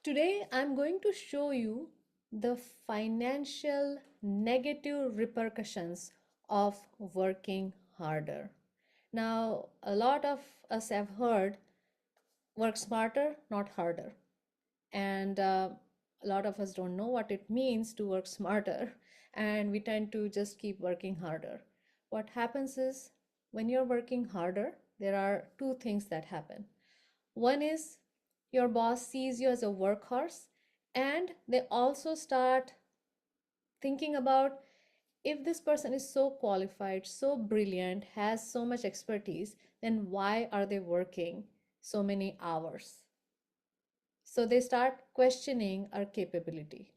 Today, I'm going to show you the financial negative repercussions of working harder. Now, a lot of us have heard work smarter, not harder. And a lot of us don't know what it means to work smarter, and we tend to just keep working harder. What happens is when you're working harder, there are two things that happen. One is your boss sees you as a workhorse, and they also start thinking about if this person is so qualified, so brilliant, has so much expertise, then why are they working so many hours? So they start questioning our capability,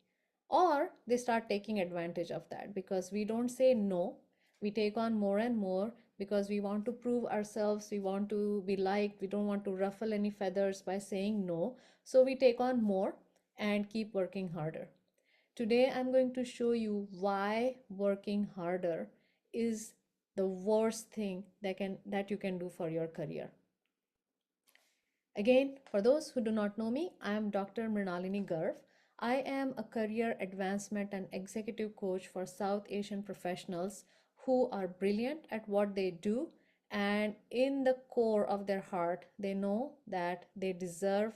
or they start taking advantage of that because we don't say no. We take on more and more because we want to prove ourselves. We want to be liked. We don't want to ruffle any feathers by saying no. So we take on more and keep working harder. Today, I'm going to show you why working harder is the worst thing that you can do for your career. Again, for those who do not know me, I am Dr. Mrinalini Garv. I am a career advancement and executive coach for South Asian professionals who are brilliant at what they do, and in the core of their heart, they know that they deserve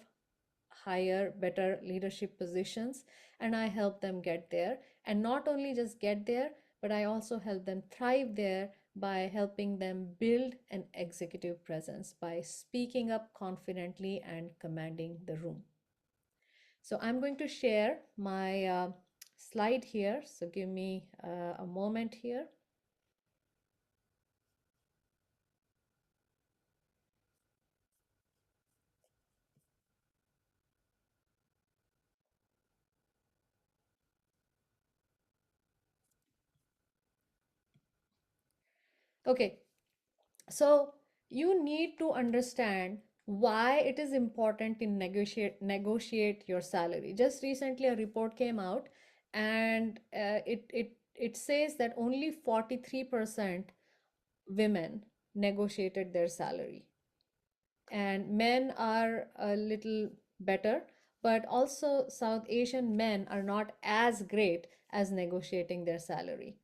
higher, better leadership positions, and I help them get there. And not only just get there, but I also help them thrive there by helping them build an executive presence by speaking up confidently and commanding the room. So I'm going to share my slide here. So give me a moment here. Okay, so you need to understand why it is important to negotiate your salary. Just recently, a report came out, and it says that only 43% women negotiated their salary, and men are a little better, but also South Asian men are not as great as negotiating their salary.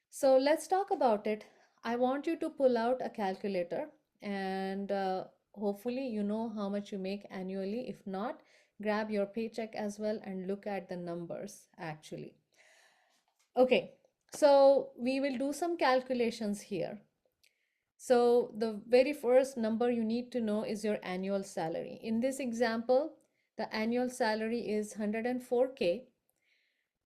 So let's talk about it. I want you to pull out a calculator, and hopefully you know how much you make annually. If not, grab your paycheck as well and look at the numbers actually. Okay, so we will do some calculations here. So the very first number you need to know is your annual salary. In this example, the annual salary is 104K.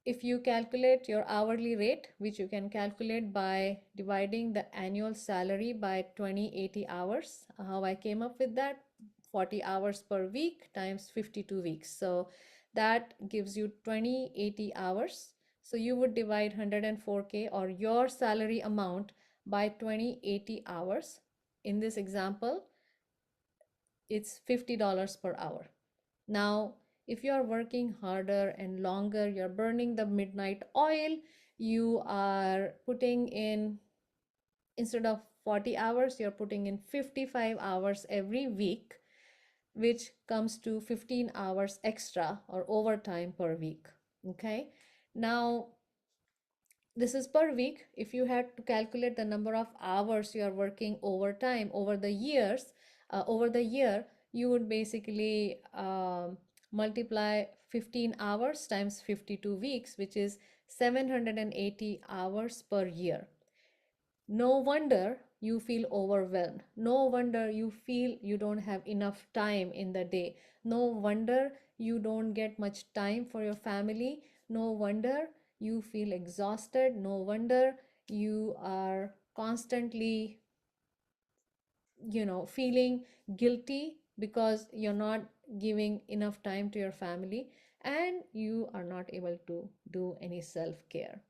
If you calculate your hourly rate, which you can calculate by dividing the annual salary by 2080 hours, how I came up with that, 40 hours per week times 52 weeks. So that gives you 2080 hours. So you would divide 104K or your salary amount by 2080 hours. In this example, it's $50 per hour. Now, if you are working harder and longer, you're burning the midnight oil, you are putting in, instead of 40 hours, you're putting in 55 hours every week, which comes to 15 hours extra or overtime per week. Okay. Now, this is per week. If you had to calculate the number of hours you are working overtime over the years, over the year, you would basically multiply 15 hours times 52 weeks, which is 780 hours per year. No wonder you feel overwhelmed. No wonder you feel you don't have enough time in the day. No wonder you don't get much time for your family. No wonder you feel exhausted. No wonder you are constantly, feeling guilty because you're not giving enough time to your family, and you are not able to do any self-care.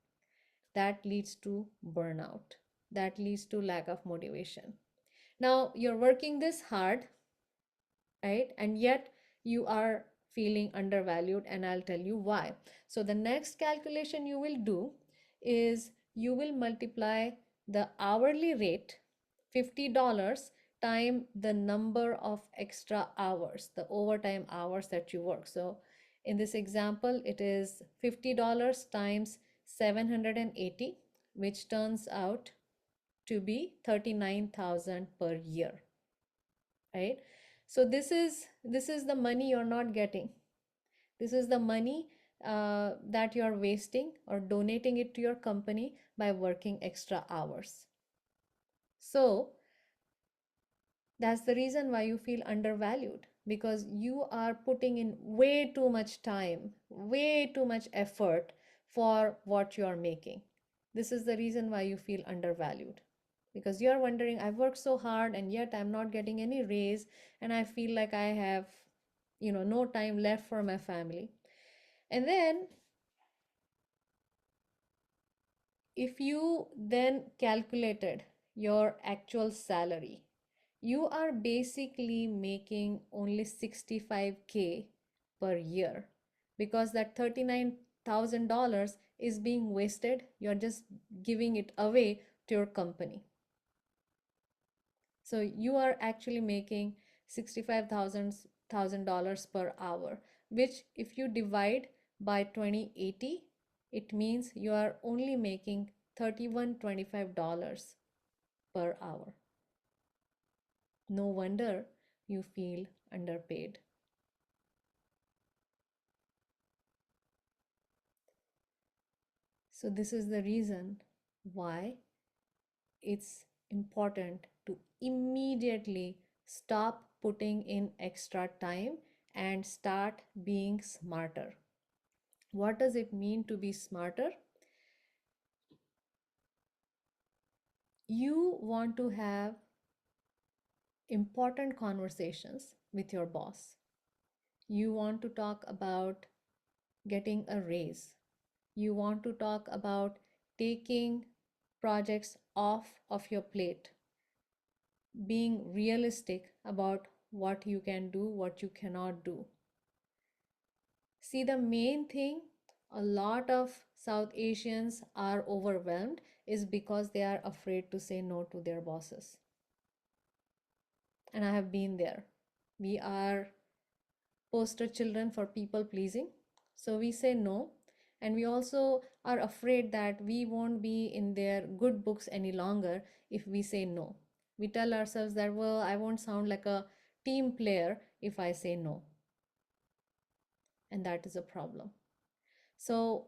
That leads to burnout. That leads to lack of motivation. Now you're working this hard, right? And yet you are feeling undervalued, and I'll tell you why. So the next calculation you will do is you will multiply the hourly rate, $50, time the number of extra hours, the overtime hours that you work. So in this example, it is $50 times 780, which turns out to be 39,000 per year, right? So this is the money you're not getting. This is the money that you're wasting or donating it to your company by working extra hours. So that's the reason why you feel undervalued, because you are putting in way too much time, way too much effort for what you are making. This is the reason why you feel undervalued, because you're wondering, I've worked so hard and yet I'm not getting any raise, and I feel like I have, no time left for my family. And then if you then calculated your actual salary, you are basically making only 65K per year, because that $39,000 is being wasted. You're just giving it away to your company. So you are actually making $65,000 per hour, which if you divide by 2080, it means you are only making $31.25 per hour. No wonder you feel underpaid. So this is the reason why it's important to immediately stop putting in extra time and start being smarter. What does it mean to be smarter? You want to have important conversations with your boss. You want to talk about getting a raise. You want to talk about taking projects off of your plate, being realistic about what you can do, what you cannot do. See, the main thing a lot of South Asians are overwhelmed is because they are afraid to say no to their bosses. And I have been there. We are poster children for people pleasing. So we say no. And we also are afraid that we won't be in their good books any longer if we say no. We tell ourselves that, well, I won't sound like a team player if I say no. And that is a problem. So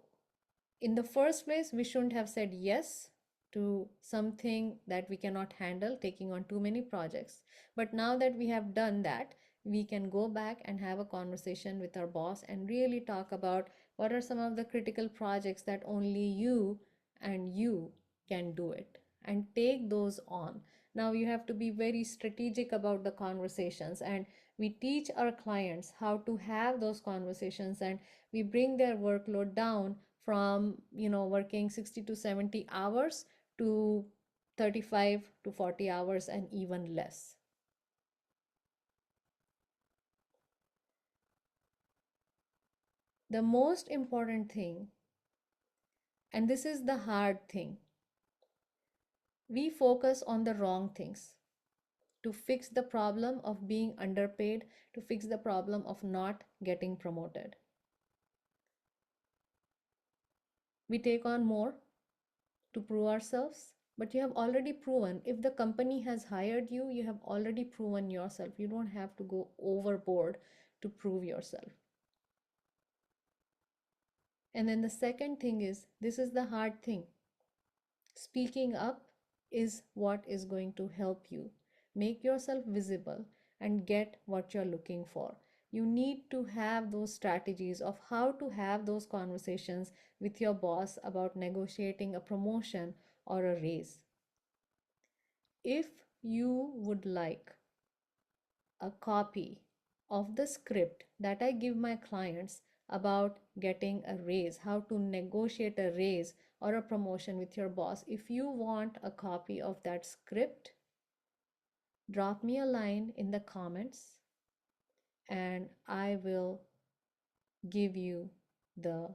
in the first place, we shouldn't have said yes to something that we cannot handle, taking on too many projects. But now that we have done that, we can go back and have a conversation with our boss and really talk about what are some of the critical projects that only you and you can do it, and take those on. Now you have to be very strategic about the conversations, and we teach our clients how to have those conversations, and we bring their workload down from working 60 to 70 hours to 35 to 40 hours and even less. The most important thing, and this is the hard thing, we focus on the wrong things to fix the problem of being underpaid, to fix the problem of not getting promoted. We take on more to prove ourselves, but you have already proven. If the company has hired you, you have already proven yourself. You don't have to go overboard to prove yourself. And then the second thing is, this is the hard thing. Speaking up is what is going to help you make yourself visible and get what you're looking for. You need to have those strategies of how to have those conversations with your boss about negotiating a promotion or a raise. If you would like a copy of the script that I give my clients about getting a raise, how to negotiate a raise or a promotion with your boss, if you want a copy of that script, drop me a line in the comments and I will give you the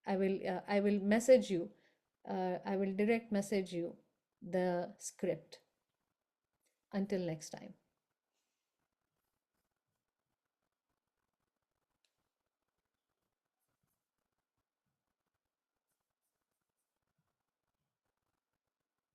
I will message you, I will direct message you the script. Until next time.